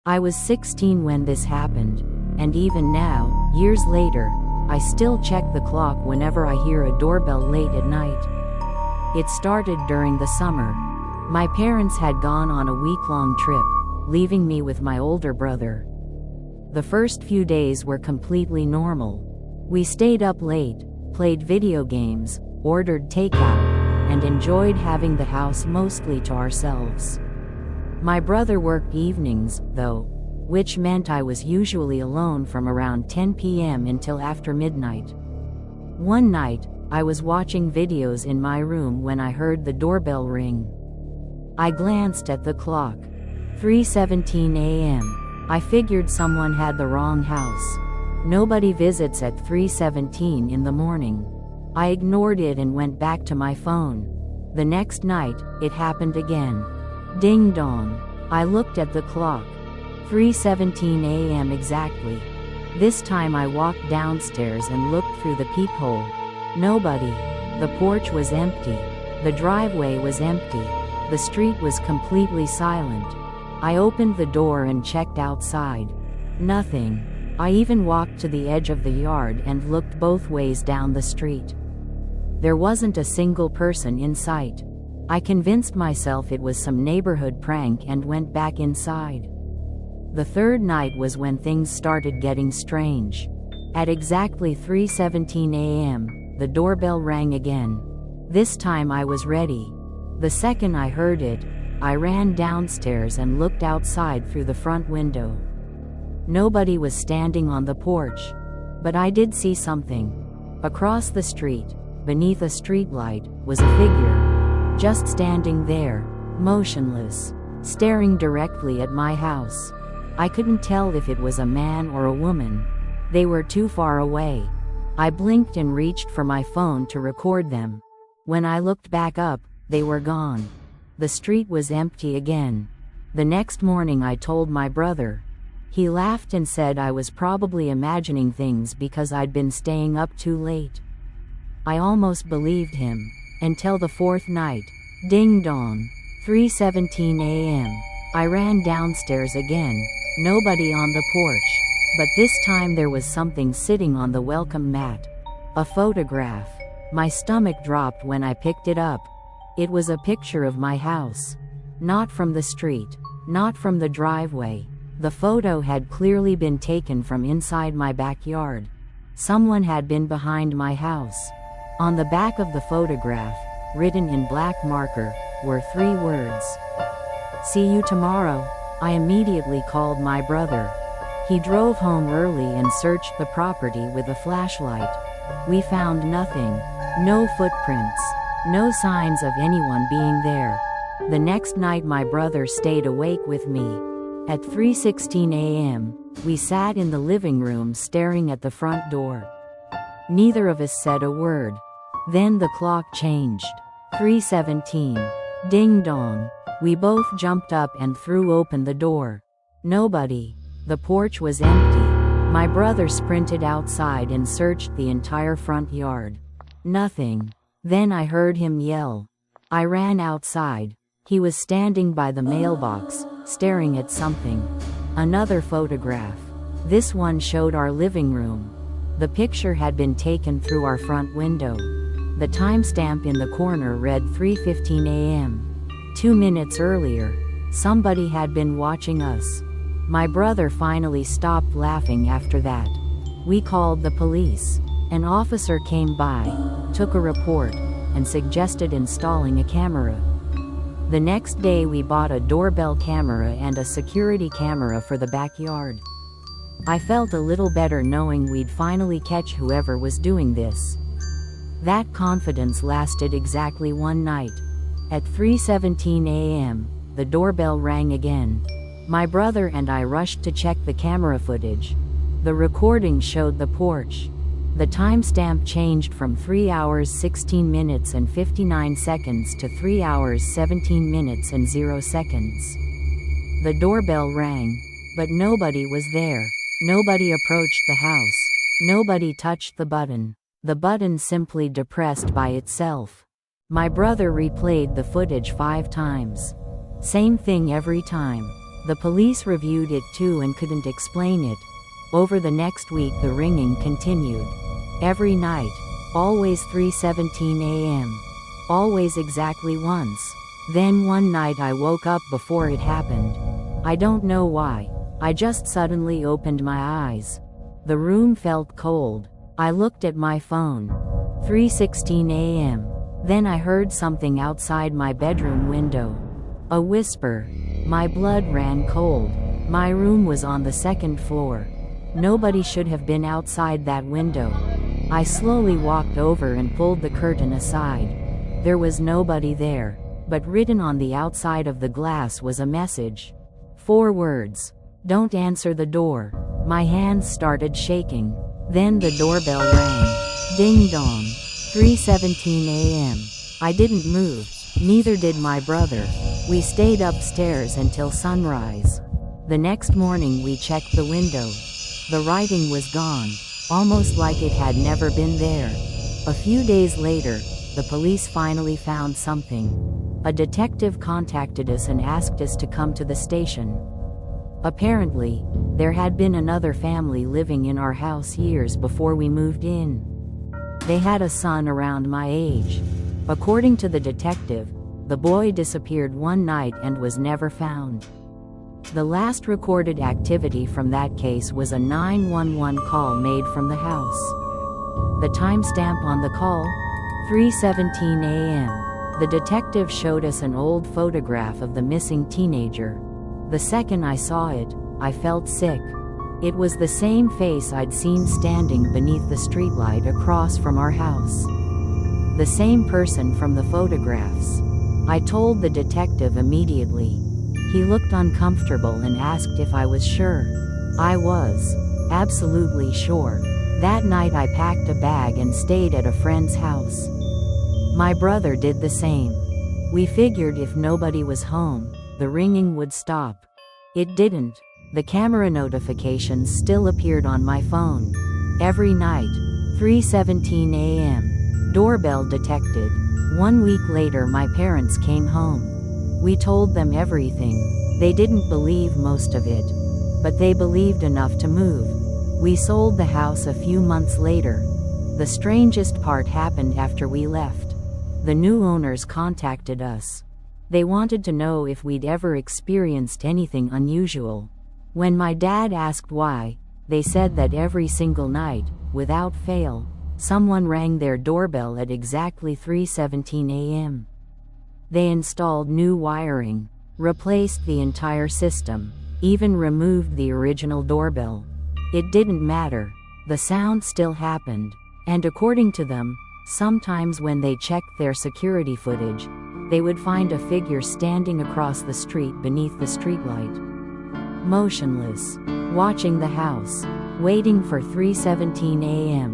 I was 16 when this happened, and even now, years later, I still check the clock whenever I hear a doorbell late at night. It started during the summer. My parents had gone on a week-long trip, leaving me with my older brother. The first few days were completely normal. We stayed up late, played video games, ordered takeout, and enjoyed having the house mostly to ourselves. My brother worked evenings, though, which meant I was usually alone from around 10 p.m. until after midnight. One night, I was watching videos in my room when I heard the doorbell ring. I glanced at the clock. 3:17 a.m. I figured someone had the wrong house. Nobody visits at 3:17 in the morning. I ignored it and went back to my phone. The next night, it happened again. Ding dong. I looked at the clock. 3:17 a.m. exactly. This time I walked downstairs and looked through the peephole. Nobody. The porch was empty. The driveway was empty. The street was completely silent. I opened the door and checked outside. Nothing. I even walked to the edge of the yard and looked both ways down the street. There wasn't a single person in sight. I convinced myself it was some neighborhood prank and went back inside. The third night was when things started getting strange. At exactly 3:17 a.m., the doorbell rang again. This time I was ready. The second I heard it, I ran downstairs and looked outside through the front window. Nobody was standing on the porch, but I did see something. Across the street, beneath a streetlight, was a figure, just standing there, motionless, staring directly at my house. I couldn't tell if it was a man or a woman. They were too far away. I blinked and reached for my phone to record them. When I looked back up, they were gone. The street was empty again. The next morning I told my brother. He laughed and said I was probably imagining things because I'd been staying up too late. I almost believed him, until the fourth night. Ding dong. 3:17 a.m. I ran downstairs again. Nobody on the porch. But this time there was something sitting on the welcome mat. A photograph. My stomach dropped when I picked it up. It was a picture of my house. Not from the street. Not from the driveway. The photo had clearly been taken from inside my backyard. Someone had been behind my house. On the back of the photograph, written in black marker, were 3 words. "See you tomorrow." I immediately called my brother. He drove home early and searched the property with a flashlight. We found nothing. No footprints. No signs of anyone being there. The next night my brother stayed awake with me. At 3:16 a.m., we sat in the living room staring at the front door. Neither of us said a word. Then the clock changed. 3:17. Ding dong. We both jumped up and threw open the door. Nobody. The porch was empty. My brother sprinted outside and searched the entire front yard. Nothing. Then I heard him yell. I ran outside. He was standing by the mailbox, staring at something. Another photograph. This one showed our living room. The picture had been taken through our front window. The timestamp in the corner read 3:15 a.m. 2 minutes earlier, somebody had been watching us. My brother finally stopped laughing after that. We called the police. An officer came by, took a report, and suggested installing a camera. The next day we bought a doorbell camera and a security camera for the backyard. I felt a little better knowing we'd finally catch whoever was doing this. That confidence lasted exactly one night. At 3:17 a.m., the doorbell rang again. My brother and I rushed to check the camera footage. The recording showed the porch. The timestamp changed from 3 hours 16 minutes and 59 seconds to 3 hours 17 minutes and 0 seconds. The doorbell rang, but nobody was there. Nobody approached the house. Nobody touched the button. The button simply depressed by itself. My brother replayed the footage 5 times. Same thing every time. The police reviewed it too and couldn't explain it. Over the next week the ringing continued. Every night. Always 3:17 a.m. Always exactly once. Then one night I woke up before it happened. I don't know why. I just suddenly opened my eyes. The room felt cold. I looked at my phone. 3:16 a.m. Then I heard something outside my bedroom window. A whisper. My blood ran cold. My room was on the second floor. Nobody should have been outside that window. I slowly walked over and pulled the curtain aside. There was nobody there, but written on the outside of the glass was a message. 4 words. Don't answer the door. My hands started shaking. Then the doorbell rang. Ding dong. 3:17 a.m. I didn't move. Neither did my brother. We stayed upstairs until sunrise. The next morning we checked the window. The writing was gone, almost like it had never been there. A few days later, the police finally found something. A detective contacted us and asked us to come to the station. Apparently, there had been another family living in our house years before we moved in. They had a son around my age. According to the detective, the boy disappeared one night and was never found. The last recorded activity from that case was a 911 call made from the house. The timestamp on the call? 3:17 a.m. The detective showed us an old photograph of the missing teenager. The second I saw it, I felt sick. It was the same face I'd seen standing beneath the streetlight across from our house. The same person from the photographs. I told the detective immediately. He looked uncomfortable and asked if I was sure. I was. Absolutely sure. That night I packed a bag and stayed at a friend's house. My brother did the same. We figured if nobody was home, the ringing would stop. It didn't. The camera notifications still appeared on my phone. Every night. 3:17 a.m. Doorbell detected. 1 week later my parents came home. We told them everything. They didn't believe most of it, but they believed enough to move. We sold the house a few months later. The strangest part happened after we left. The new owners contacted us. They wanted to know if we'd ever experienced anything unusual. When my dad asked why, they said that every single night, without fail, someone rang their doorbell at exactly 3:17 a.m. They installed new wiring, replaced the entire system, even removed the original doorbell. It didn't matter. The sound still happened. And according to them, sometimes when they checked their security footage, they would find a figure standing across the street beneath the streetlight. Motionless. Watching the house. Waiting for 3:17 a.m.